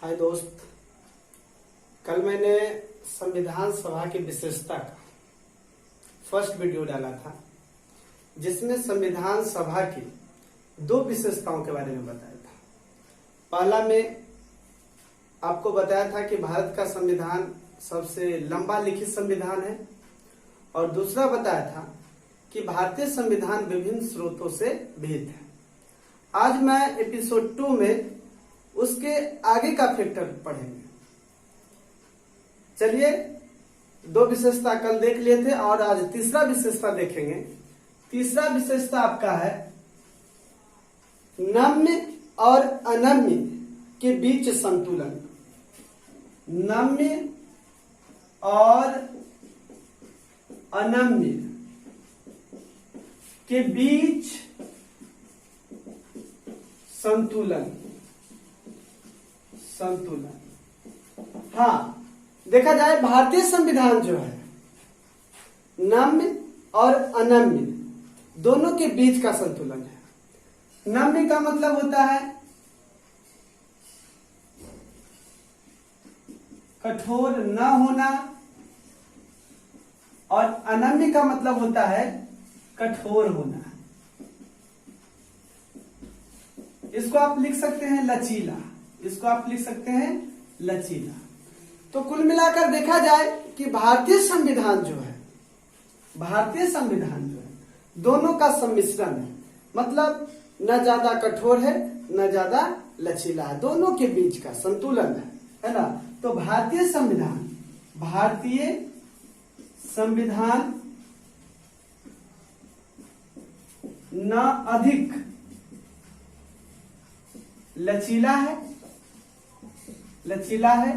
हाय दोस्त, कल मैंने संविधान सभा की विशेषता का फर्स्ट वीडियो डाला था जिसमें संविधान सभा की दो विशेषताओं के बारे में बताया था। पहला में आपको बताया था कि भारत का संविधान सबसे लंबा लिखित संविधान है और दूसरा बताया था कि भारतीय संविधान विभिन्न स्रोतों से भिन्न है। आज मैं एपिसोड 2 में उसके आगे का फैक्टर पढ़ेंगे। चलिए, दो विशेषता कल देख लिए थे और आज तीसरा विशेषता देखेंगे। तीसरा विशेषता आपका है नम्य और अनम्य के बीच संतुलन। नम्य और अनम्य के बीच संतुलन। हाँ, देखा जाए भारतीय संविधान जो है नम्य और अनम्य दोनों के बीच का संतुलन है। नम्य का मतलब होता है कठोर न होना और अनम्य का मतलब होता है कठोर होना। इसको आप लिख सकते हैं लचीला। इसको आप लिख सकते हैं लचीला। तो कुल मिलाकर देखा जाए कि भारतीय संविधान जो है दोनों का सम्मिश्रण है। मतलब न ज्यादा कठोर है न ज्यादा लचीला है, दोनों के बीच का संतुलन है ना। तो भारतीय संविधान न अधिक लचीला है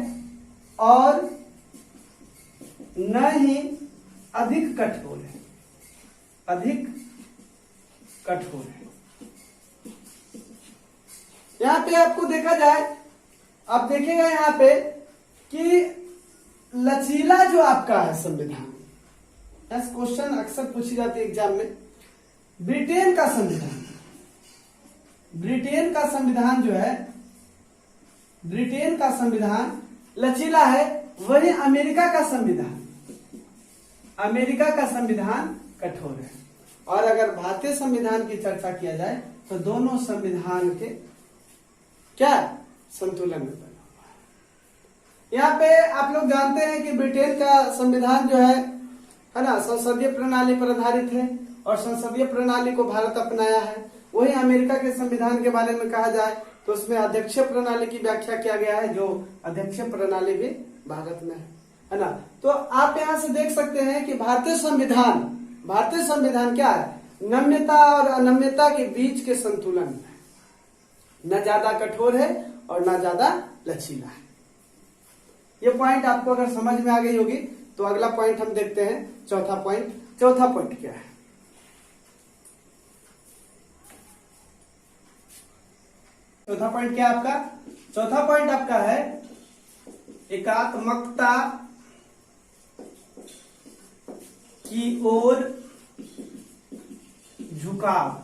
और न ही अधिक कठोर है। यहां पे आपको देखा जाए, आप देखेंगे यहां पे कि लचीला जो आपका है संविधान, ऐसा क्वेश्चन अक्सर पूछी जाती है एग्जाम में। ब्रिटेन का संविधान जो है, ब्रिटेन का संविधान लचीला है, वही अमेरिका का संविधान कठोर है। और अगर भारतीय संविधान की चर्चा किया जाए तो दोनों संविधान के क्या संतुलन में बना हुआ है। यहाँ पे आप लोग जानते हैं कि ब्रिटेन का संविधान जो है ना, संसदीय प्रणाली पर आधारित है और संसदीय प्रणाली को भारत अपनाया है। वही अमेरिका के संविधान के बारे में कहा जाए तो उसमें अध्यक्षीय प्रणाली की व्याख्या किया गया है, जो अध्यक्षीय प्रणाली भी भारत में है ना। तो आप यहां से देख सकते हैं कि भारतीय संविधान क्या है, नम्यता और अनम्यता के बीच के संतुलन है। न ज्यादा कठोर है और न ज्यादा लचीला है। ये पॉइंट आपको अगर समझ में आ गई होगी तो अगला पॉइंट हम देखते हैं। चौथा पॉइंट क्या है? चौथा पॉइंट क्या आपका? चौथा पॉइंट आपका है एकात्मकता की ओर झुकाव।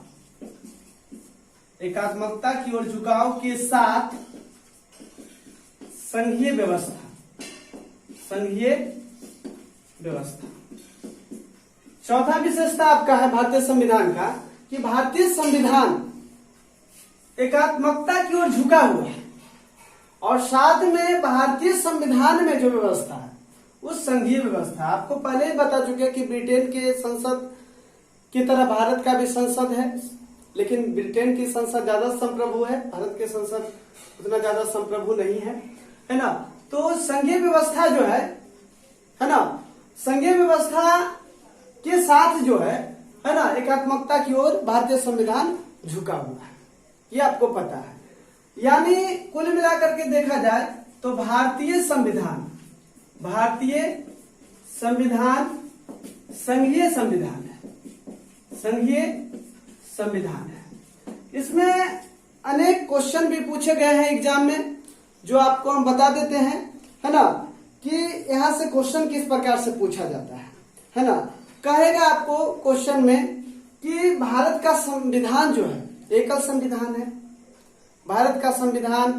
एकात्मकता की ओर झुकाव के साथ संघीय व्यवस्था। चौथा विशेषता आपका है भारतीय संविधान का कि भारतीय संविधान एकात्मकता की ओर झुका हुआ है और साथ में भारतीय संविधान में जो व्यवस्था है उस संघीय व्यवस्था। आपको पहले ही बता चुके कि ब्रिटेन के संसद की तरह भारत का भी संसद है, लेकिन ब्रिटेन की संसद ज्यादा संप्रभु है, भारत के संसद उतना ज्यादा संप्रभु नहीं है ना। तो संघीय व्यवस्था जो है ना, संघीय व्यवस्था के साथ जो है ना, एकात्मकता की ओर भारतीय संविधान झुका हुआ है, ये आपको पता है। यानी कुल मिलाकर के देखा जाए तो भारतीय संविधान संघीय संविधान है। इसमें अनेक क्वेश्चन भी पूछे गए हैं एग्जाम में, जो आपको हम बता देते हैं, है ना, कि यहां से क्वेश्चन किस प्रकार से पूछा जाता है ना। कहेगा आपको क्वेश्चन में कि भारत का संविधान जो है एकल संविधान है। भारत का संविधान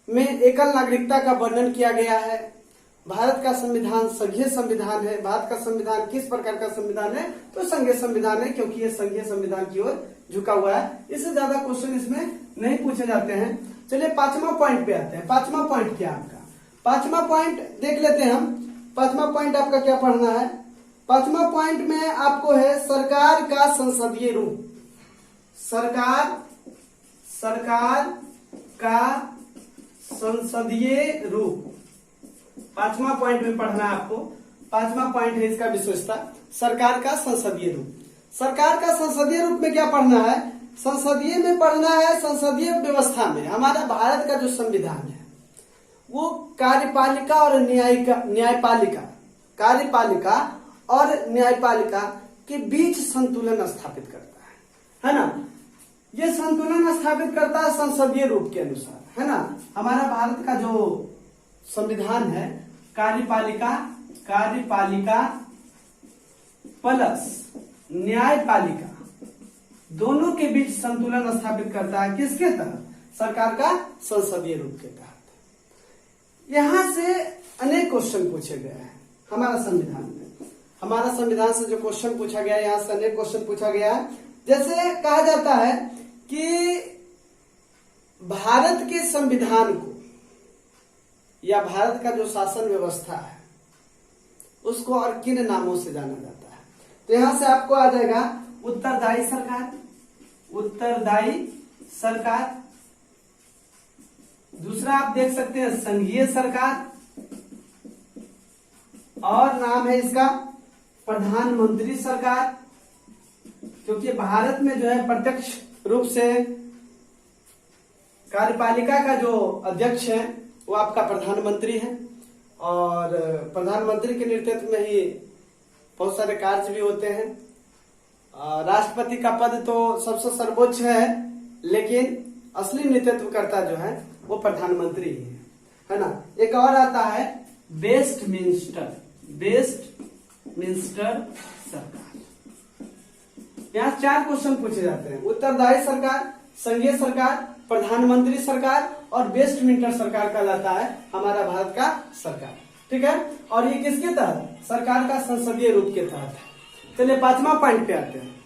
में एकल नागरिकता का वर्णन किया गया है। भारत का संविधान संघीय संविधान है। भारत का संविधान किस प्रकार का संविधान है? तो संघीय संविधान है, क्योंकि ये संघीय संविधान की ओर झुका हुआ है। इससे ज्यादा क्वेश्चन इसमें नहीं पूछे जाते हैं। चलिए 5वां पॉइंट पे आते हैं। 5वां पॉइंट क्या आपका? 5वां पॉइंट देख लेते हैं हम। 5वां पॉइंट आपका क्या पढ़ना है? 5वां पॉइंट में आपको है सरकार का संसदीय रूप। सरकार का संसदीय रूप 5वां पॉइंट में पढ़ना है आपको। 5वां पॉइंट है इसका विशेषता, सरकार का संसदीय रूप। सरकार का संसदीय रूप में क्या पढ़ना है? संसदीय में पढ़ना है, संसदीय व्यवस्था में हमारा भारत का जो संविधान है वो कार्यपालिका और न्यायपालिका, कार्यपालिका और न्यायपालिका के बीच संतुलन स्थापित करता है ना। ये संतुलन स्थापित करता है संसदीय रूप के अनुसार, है ना। हमारा भारत का जो संविधान है कार्यपालिका प्लस न्यायपालिका दोनों के बीच संतुलन स्थापित करता है। किसके तहत? सरकार का संसदीय रूप के तहत। यहां से अनेक क्वेश्चन पूछे गए हैं हमारा संविधान में। हमारा संविधान से जो क्वेश्चन पूछा गया है, यहां से अनेक क्वेश्चन पूछा गया है। जैसे कहा जाता है कि भारत के संविधान को या भारत का जो शासन व्यवस्था है उसको और किन नामों से जाना जाता है? तो यहां से आपको आ जाएगा उत्तरदायी सरकार, उत्तरदायी सरकार। दूसरा आप देख सकते हैं संघीय सरकार, और नाम है इसका प्रधानमंत्री सरकार, क्योंकि भारत में जो है प्रत्यक्ष रूप से कार्यपालिका का जो अध्यक्ष है वो आपका प्रधानमंत्री है, और प्रधानमंत्री के नेतृत्व में ही बहुत सारे कार्य भी होते हैं। राष्ट्रपति का पद तो सबसे सर्वोच्च है, लेकिन असली नेतृत्वकर्ता जो है वो प्रधानमंत्री ही है ना। एक और आता है वेस्टमिंस्टर सरकार। यहाँ 4 क्वेश्चन पूछे जाते हैं। उत्तरदायी सरकार, संघीय सरकार, प्रधानमंत्री सरकार और वेस्टमिंस्टर सरकार कहलाता है हमारा भारत का सरकार। ठीक है, और ये किसके तहत? सरकार का संसदीय रूप के तहत है। चलिए 5वां पॉइंट पे आते हैं।